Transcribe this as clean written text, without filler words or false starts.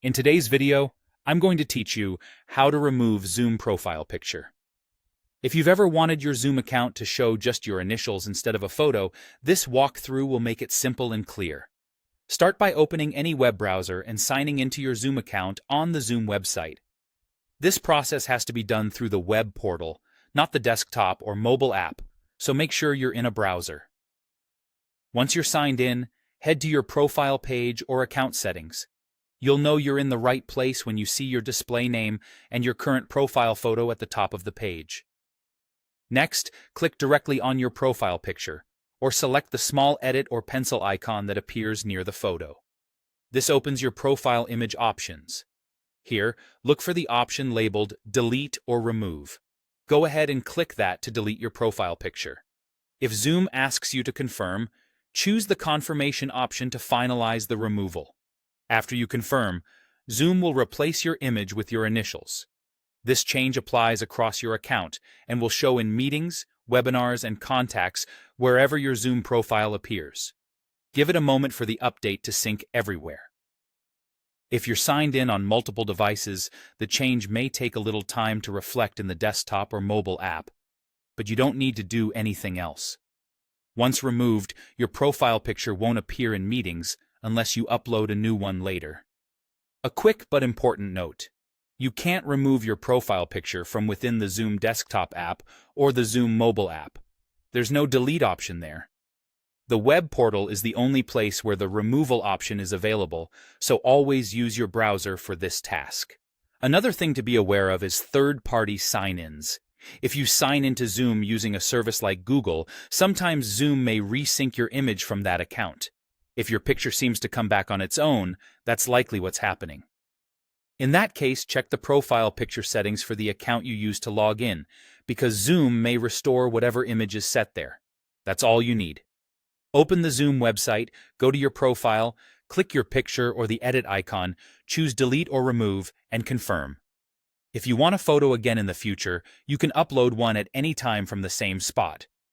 In today's video, I'm going to teach you how to remove Zoom profile picture. If you've ever wanted your Zoom account to show just your initials instead of a photo, this walkthrough will make it simple and clear. Start by opening any web browser and signing into your Zoom account on the Zoom website. This process has to be done through the web portal, not the desktop or mobile app, so make sure you're in a browser. Once you're signed in, head to your profile page or account settings. You'll know you're in the right place when you see your display name and your current profile photo at the top of the page. Next, click directly on your profile picture, or select the small edit or pencil icon that appears near the photo. This opens your profile image options. Here, look for the option labeled Delete or Remove. Go ahead and click that to delete your profile picture. If Zoom asks you to confirm, choose the confirmation option to finalize the removal. After you confirm, Zoom will replace your image with your initials. This change applies across your account and will show in meetings, webinars, and contacts wherever your Zoom profile appears. Give it a moment for the update to sync everywhere. If you're signed in on multiple devices, the change may take a little time to reflect in the desktop or mobile app, but you don't need to do anything else. Once removed, your profile picture won't appear in meetings unless you upload a new one later. A quick but important note: you can't remove your profile picture from within the Zoom desktop app or the Zoom mobile app. There's no delete option there. The web portal is the only place where the removal option is available, so always use your browser for this task. Another thing to be aware of is third-party sign-ins. If you sign into Zoom using a service like Google, sometimes Zoom may resync your image from that account. If your picture seems to come back on its own, that's likely what's happening. In that case, check the profile picture settings for the account you use to log in, because Zoom may restore whatever image is set there. That's all you need. Open the Zoom website, go to your profile, click your picture or the edit icon, choose Delete or Remove, and confirm. If you want a photo again in the future, you can upload one at any time from the same spot.